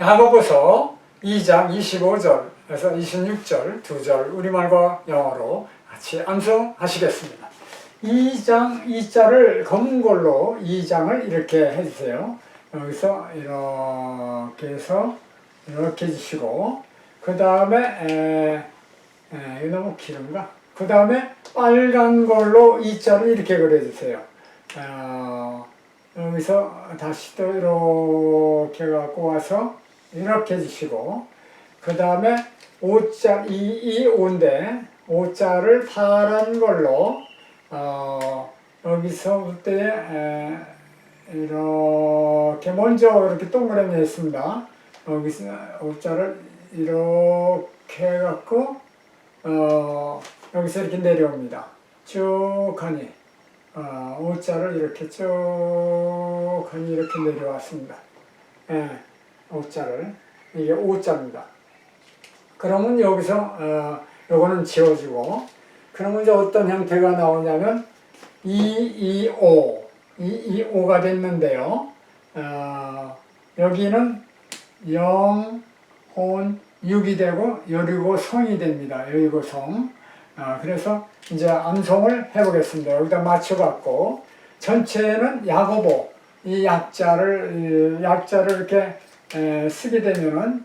야고보서 2장 25절에서 26절 두 절 우리말과 영어로 같이 암송하시겠습니다. 2장 2자를 검은 걸로 2장을 이렇게 해주세요. 여기서 이렇게 해서 이렇게 해주시고 그 다음에 이거 너무 길은가? 그 다음에 빨간 걸로 2자를 이렇게 그려주세요. 여기서 다시 또 이렇게 갖고 와서 이렇게 해주시고 그 다음에 5자, 이 5인데 5자를 파란 걸로 여기서부터 이렇게 먼저 이렇게 동그라미 했습니다. 여기서 5자를 이렇게 해갖고 여기서 이렇게 내려옵니다. 쭉 하니 5자를 이렇게 쭉 하니 이렇게 내려왔습니다. 5자를 이게 5자입니다. 그러면 여기서 요거는 지워지고 그러면 이제 어떤 형태가 나오냐면 225가 됐는데요. 여기는 0, 혼, 6이 되고 여리고 성이 됩니다. 여리고 성. 그래서 이제 암송을 해보겠습니다. 여기다 맞춰갖고 전체는 야고보 이 약자를 이렇게 쓰게 되면은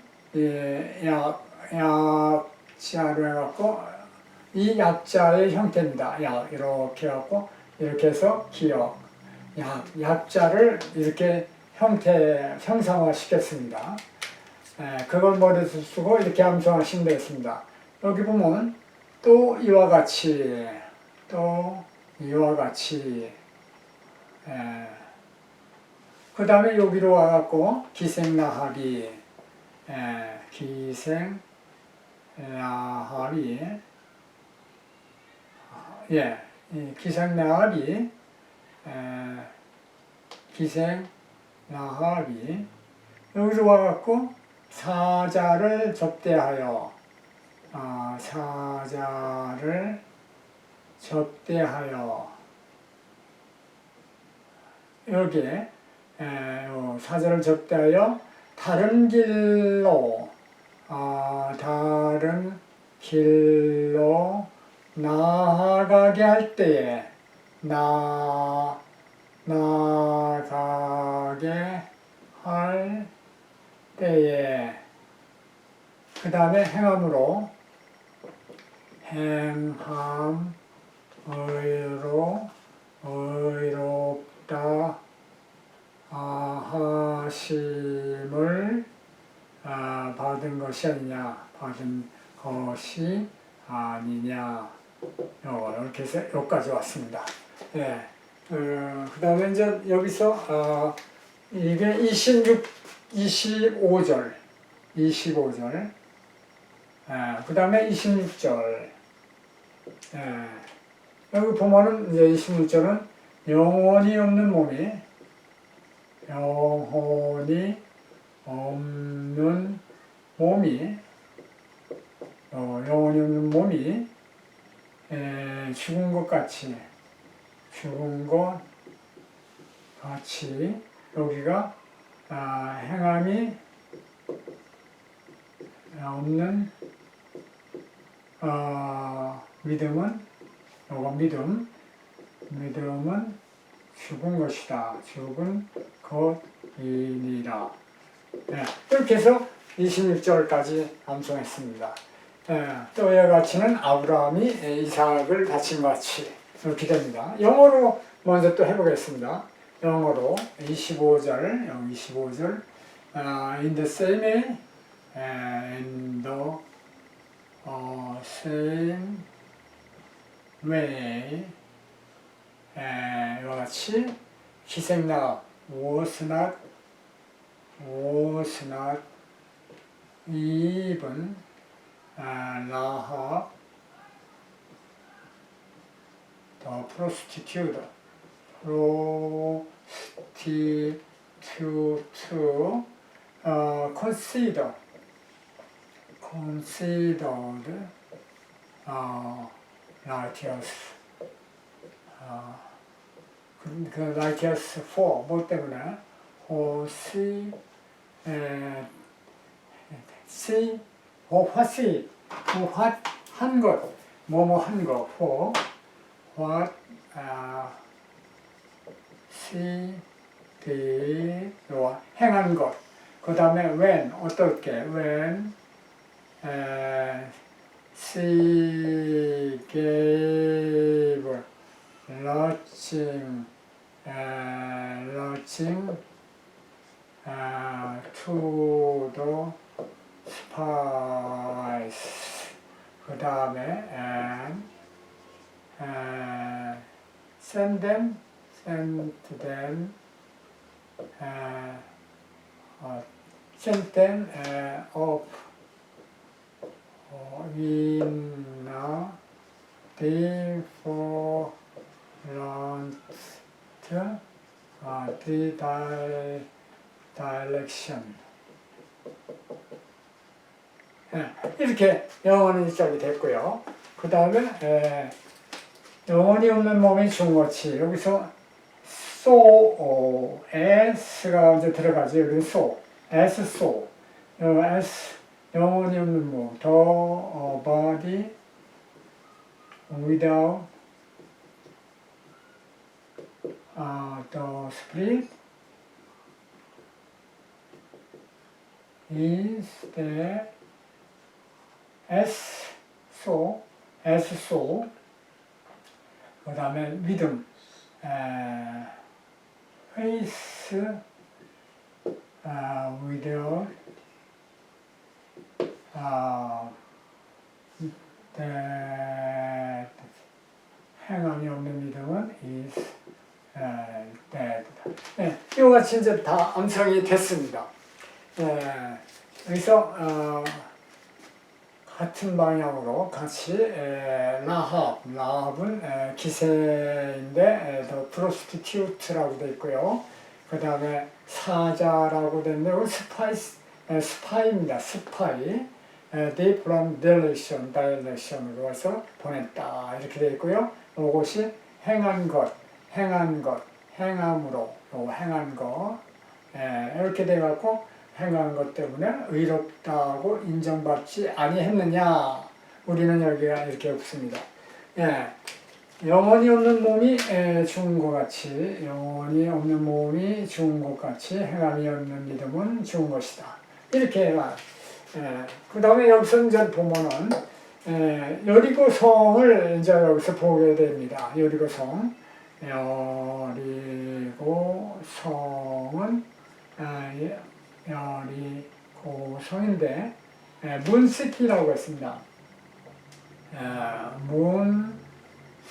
약자로 해갖고 이 약자의 형태입니다. 이렇게 해갖고 이렇게 해서 기억 약자를 이렇게 형상화 시켰습니다. 그걸 머리에 쓰고 이렇게 암송하시면 되겠습니다. 여기 보면 또 이와 같이 그 다음에 여기로 와갖고 기생나하리 기생나하리 여기로 와갖고 사자를 접대하여 여기에 사자를 접대하여 다른 길로 나아가게 할 때에 그 다음에 행함으로 의롭다 하심을 받은 것이 아니냐 이렇게 해서 여기까지 왔습니다. 그 다음에 이제 여기서 이게 25절 그 다음에 26절 여기 보면은 이제 26절은 영혼이 없는 몸이 죽은 것 같이 여기가 행함이 없는 믿음은 죽은 것이다. 죽은 것이니라. 이렇게 해서 26절까지 암송했습니다. 또 이와 같이는 아브라함이 이삭을 바친 것 같이 이렇게 됩니다. 영어로 먼저 또 해보겠습니다. 영어로 25절 in the same way 이와 같이 기생나 was not even Rahab the prostitute considered righteous righteous for 뭐 때문에 see, what see, what 한 것, 뭐뭐 한 것, for, what see, did, 행한 것. 그 다음에 when, 어떻게, when she gave lodging to the spies. 그 다음에 send them off in a different direction. 이렇게 영어는 시작이 됐고요. 그 다음에 영혼이 없는 몸이 중어치. 여기서 so, s가 이제 들어가죠. 여기 so, as so, as 영혼이 없는 몸, the body without the spirit is the as so, 그 다음에 믿음, faith without that 행함이 없는 믿음은 is dead. 네, 이와 같이 이제 다 암송이 됐습니다. 여기서 같은 방향으로 같이 라합은 기세인데 the prostitute라고 되어 있고요. 그 다음에 사자라고 되어 있는데 스파이입니다. 스파이. They from direction으로 해서 보냈다 이렇게 되어 있고요. 이것이 행한 것, 행함으로 행한 것 이렇게 돼 갖고 행한 것 때문에 의롭다고 인정받지 아니했느냐. 우리는 여기가 이렇게 없습니다. 영혼이 없는 몸이 죽은 것 같이 영혼이 없는 몸이 죽은 것 같이 행함이 없는 믿음은 죽은 것이다. 이렇게 그 다음에 여기서 이제 보면은 여리고성을 이제 여기서 보게 됩니다. 여리고성은 여리고성인데 문시티라고 했습니다.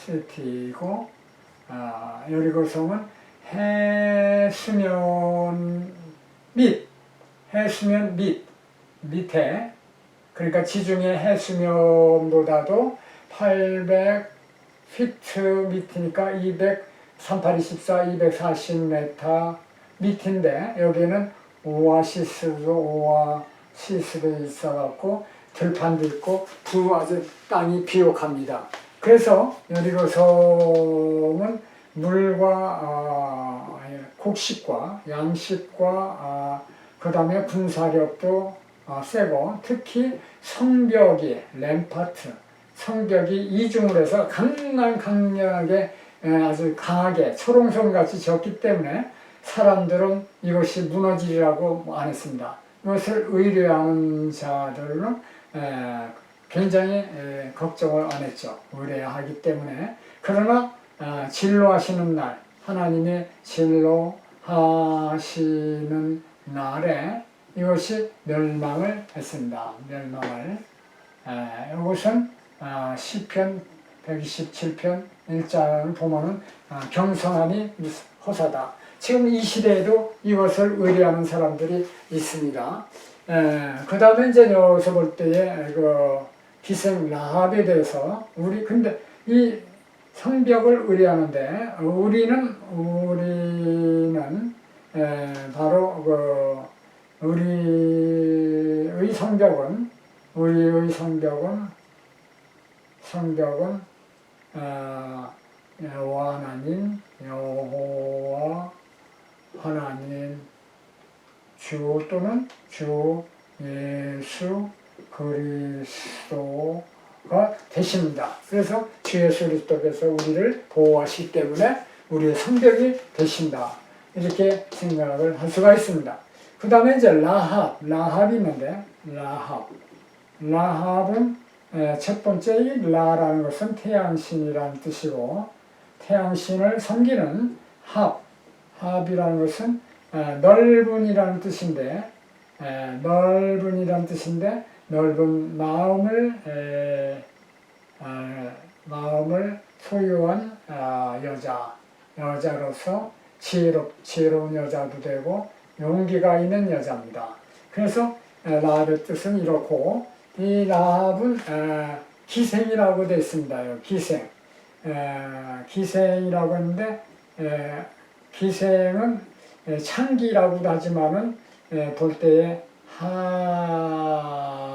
문시티고 여리고성은 해수면 밑에 그러니까 지중해 해수면보다도 800피트 밑이니까 240m 밑인데 여기는 오아시스도 있어갖고 들판도 있고 아주 땅이 비옥합니다. 그래서 여리고성은 물과 곡식과 양식과 그 다음에 군사력도 세고 특히 성벽이 이중을 해서 강력하게 아주 강하게 초롱성같이 졌기 때문에 사람들은 이것이 무너지리라고 안 했습니다. 이것을 의뢰하는 자들은 굉장히 걱정을 안 했죠. 의뢰하기 때문에. 그러나 진로하시는 날, 하나님의 진로하시는 날에 이것이 멸망을 했습니다. 이것은 시편 127편 1장을 보면은 경성하니 호사다. 지금 이 시대에도 이것을 의뢰하는 사람들이 있습니다. 그 다음에 이제 여기서 볼 때에 그 기생 라합에 대해서 근데 이 성벽을 의뢰하는데 우리는 바로 우리의 성벽은 여호와 하나님 주 또는 주 예수 그리스도가 되십니다. 그래서 주 예수 그리스도께서 우리를 보호하시기 때문에 우리의 성벽이 되신다. 이렇게 생각을 할 수가 있습니다. 그 다음에 이제 라합이 있는데, 라합은 첫 번째 이 라라는 것은 태양신이라는 뜻이고, 태양신을 섬기는 합이라는 것은 넓은이라는 뜻인데, 넓은 마음을 소유한 여자로서 지혜로운 여자도 되고 용기가 있는 여자입니다. 그래서 라합의 뜻은 이렇고, 이 라합은 기생이라고 되어 있습니다. 기생이라고 하는데, 기생은 창기라고도 하지만은 볼 때에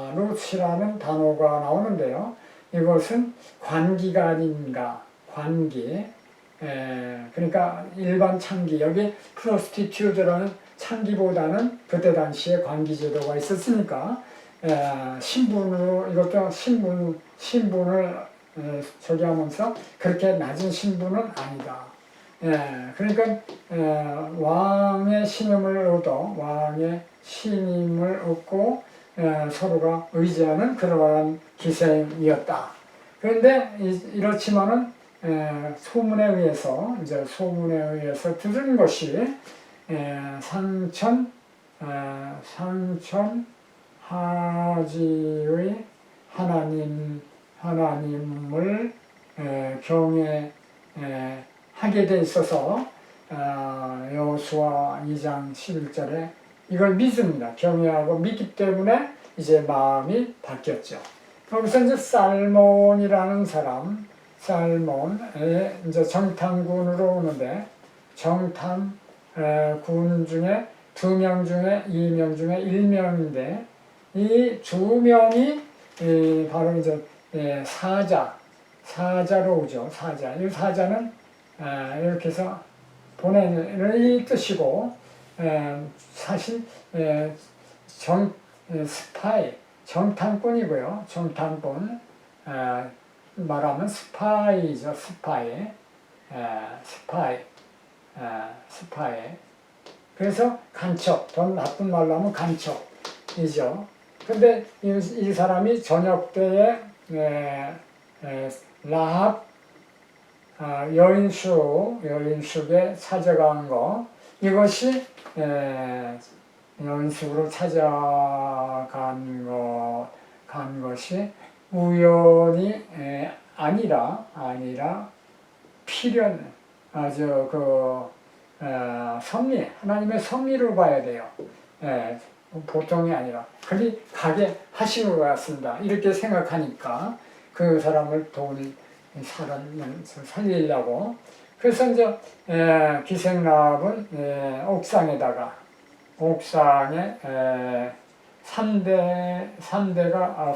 하룻이라는 단어가 나오는데요. 이것은 관기가 아닌가, 관기. 그러니까 일반 창기, 여기 프로스티튜드라는 창기보다는 그때 당시에 관기제도가 있었으니까 신분으로, 이것도 신분을 저기 하면서 그렇게 낮은 신분은 아니다. 그러니까 왕의 신임을 얻고 서로가 의지하는 그러한 기생이었다. 그런데 이렇지만은 소문에 의해서 들은 것이 상천 하지의 하나님을 경외하게 돼 있어서 여호수아 2장 11절에 이걸 믿습니다. 경외하고 믿기 때문에 이제 마음이 바뀌었죠. 거기서 이제 살몬이라는 사람, 살몬의 이제 정탐군으로 오는데, 정탐군 중에 2명 중에 2명 중에 1명인데, 이 2명이 바로 이제 사자로 오죠. 이 사자는 이렇게 해서 보내는 이 뜻이고, 사실 정탐꾼이고요. 정탐꾼, 말하면 스파이죠. 스파이. 그래서 간첩, 더 나쁜 말로 하면 간첩이죠. 근데 이 사람이 저녁 때에 라합 여인숙에 찾아간 거, 이것이 여인숙으로 찾아간 것이 우연이 아니라 필연, 섭리, 하나님의 섭리로 봐야 돼요. 보통이 아니라 그리 가게 하신 것 같습니다. 이렇게 생각하니까 그 사람을 살리려고. 그래서 이제 기생라합은 옥상에 3대가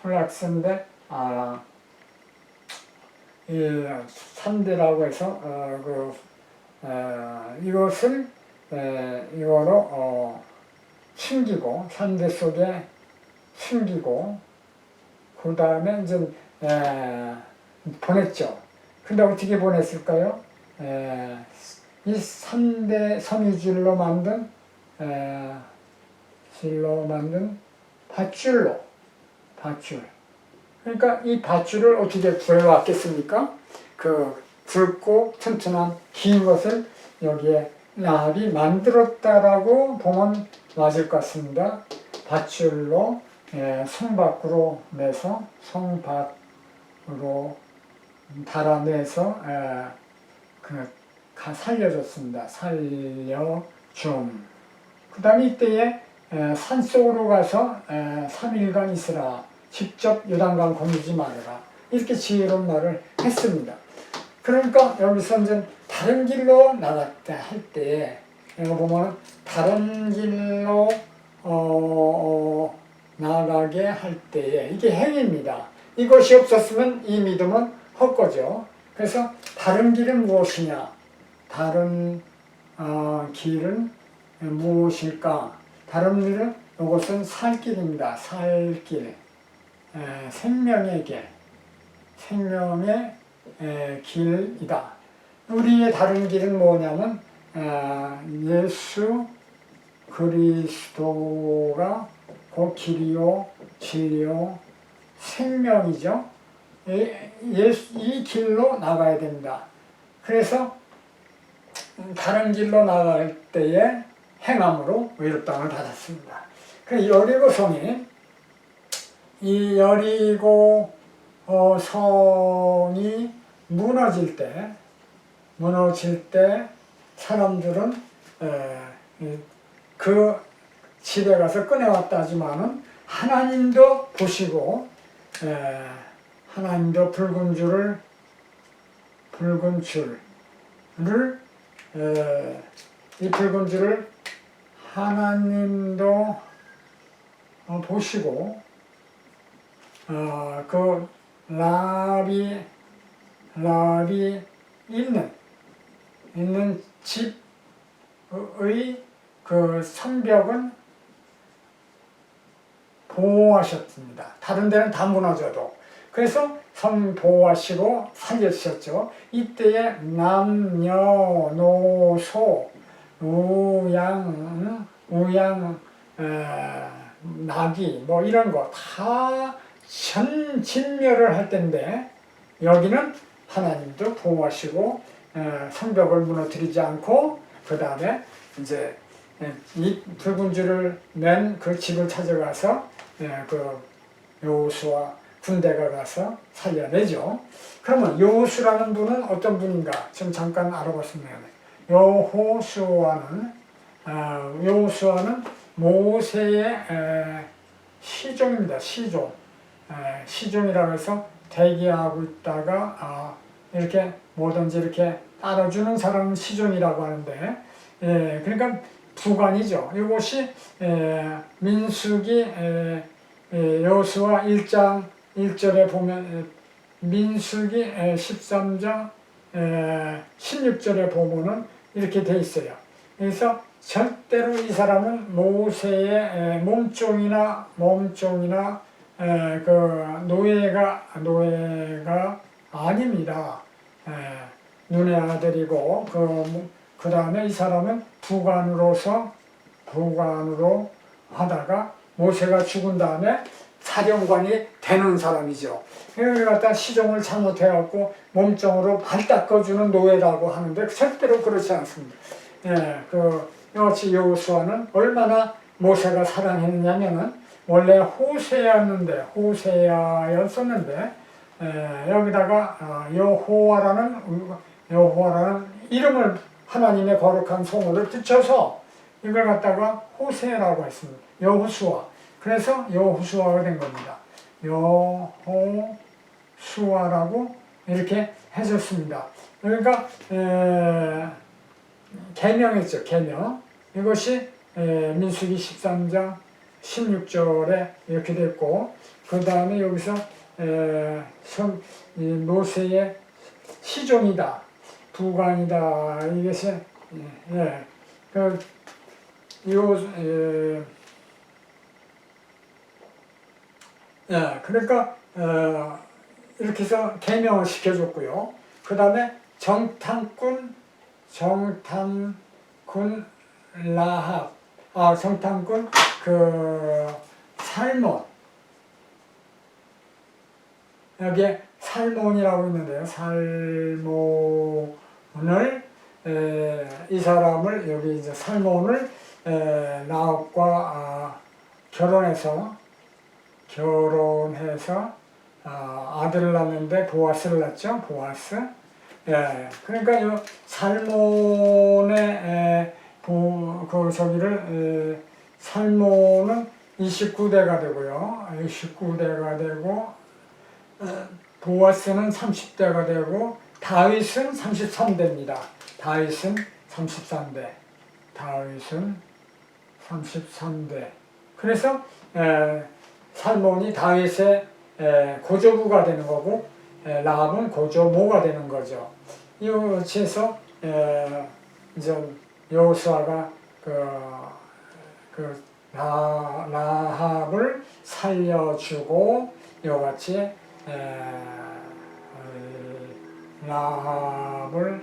플락스인데 이 3대라고 해서 이것을 이거로 숨기고, 3대 속에 숨기고, 그 다음에 이제 보냈죠. 근데 어떻게 보냈을까요? 이 3대 섬유질로 만든 밧줄. 그러니까 이 밧줄을 어떻게 구해왔겠습니까? 그 굵고 튼튼한 긴 것을 여기에 라합이 만들었다라고 보면 맞을 것 같습니다. 밧줄로 성 밖으로 내서 달아내서 살려줬습니다. 그 다음에 이때에 산속으로 가서 3일간 있으라. 직접 요단강 건너지 말아라. 이렇게 지혜로운 말을 했습니다. 그러니까 여기서 이제 다른 길로 나갔다 할 때, 이거 보면 다른 길로 나가게 할 때에 이게 행위입니다. 이것이 없었으면 이 믿음은 헛거죠. 그래서 다른 길은 무엇이냐? 다른 길은 무엇일까? 다른 길은 이것은 살길입니다. 살길, 생명의 길, 생명의 길이다. 우리의 다른 길은 뭐냐면 예수 그리스도가 그 길이요 진리요 생명이죠. 이 길로 나가야 됩니다. 그래서 다른 길로 나갈 때에 행함으로 의롭 땅을 받았습니다. 그 여리고성이 이 여리고 성이 무너질 때 사람들은 그 집에 가서 꺼내왔다 하지만은 하나님도 보시고 하나님도 붉은 줄을 이 붉은 줄을 하나님도 보시고 그 랍이 있는 집의 그 성벽은 보호하셨습니다. 다른 데는 다 무너져도. 그래서 성 보호하시고 살려주셨죠. 이때에 남녀노소 우양 나귀 뭐 이런 거 다 진멸을 할 텐데 여기는 하나님도 보호하시고 성벽을 무너뜨리지 않고 그 다음에 이제 이 붉은 줄을 맨 그 집을 찾아가서 그 여호수아 군대가 가서 살려내죠. 그러면 여호수라는 분은 어떤 분인가? 좀 잠깐 알아봤습니다. 여호수아는 모세의 시종입니다. 시종이라고 해서 대기하고 있다가 이렇게 뭐든지 이렇게 따라주는 사람은 시종이라고 하는데 그러니까 부관이죠. 이것이 민수기 여호수아 1장 1절에 보면 민수기 13장 16절에 보면은 이렇게 돼 있어요. 그래서 절대로 이 사람은 모세의 몸종이나 그 노예가 아닙니다. 눈의 아들이고 그 다음에 이 사람은 부관으로 하다가 모세가 죽은 다음에 사령관이 되는 사람이죠. 여기 갖다 시종을 잘못해갖고 몸종으로 발 닦아주는 노예라고 하는데 절대로 그렇지 않습니다. 이같이 여호수아는 얼마나 모세가 사랑했냐면은 원래 호세아였는데 여기다가 여호와라는 이름을 하나님의 거룩한 성호를 붙여서 이걸 갖다가 호세라고 했습니다. 여호수아. 그래서 여호수아가 된 겁니다. 여호수아라고 이렇게 해줬습니다. 그러니까 계명했죠. 계명. 이것이 민수기 13장 16절에 이렇게 됐고 그 다음에 여기서 모세의 시종이다. 부관이다. 이것이 그러니까 이렇게 해서 계명을 시켜줬고요. 그 다음에 정탐꾼 라합, 정탐꾼 살몬. 여기에 살몬이라고 있는데요. 살몬을 이 사람을 여기 이제 살몬을 라합과 결혼해서 아들을 낳는데 보아스를 낳죠. 보아스. 그러니까 이 살몬의 살몬은 29대가 되고요. 29대가 되고 보아스는 30대가 되고 다윗은 33대입니다. 다윗은 33대. 그래서 살몬이 다윗의 고조부가 되는 거고 라합은 고조모가 되는 거죠. 이렇게 해서 이제 여호수아가 라합을 살려주고 이같이 라합을에게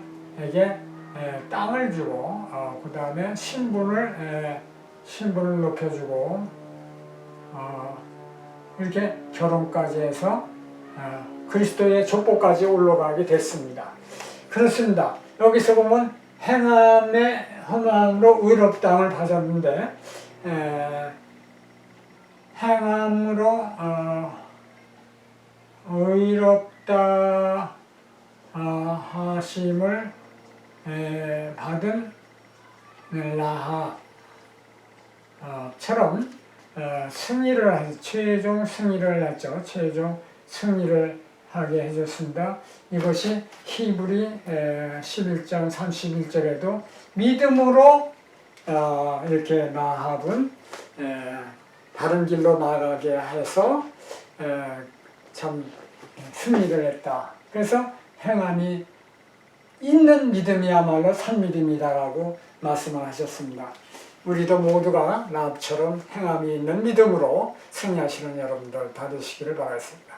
땅을 주고 그 다음에 신분을 높여주고 이렇게 결혼까지 해서 그리스도의 족보까지 올라가게 됐습니다. 그렇습니다. 여기서 보면 행함으로 의롭 땅을 받았는데 행함으로 의롭다 하심을 받은 라합처럼 승리를 최종 승리를 했죠. 최종 승리를 하게 해줬습니다. 이것이 히브리 11장 31절에도 믿음으로 이렇게 라합은 바른 길로 나가게 해서 참 승리를 했다. 그래서 행함이 있는 믿음이야말로 선믿음이다라고 말씀을 하셨습니다. 우리도 모두가 라합처럼 행함이 있는 믿음으로 승리하시는 여러분들 다 되시기를 바라겠습니다.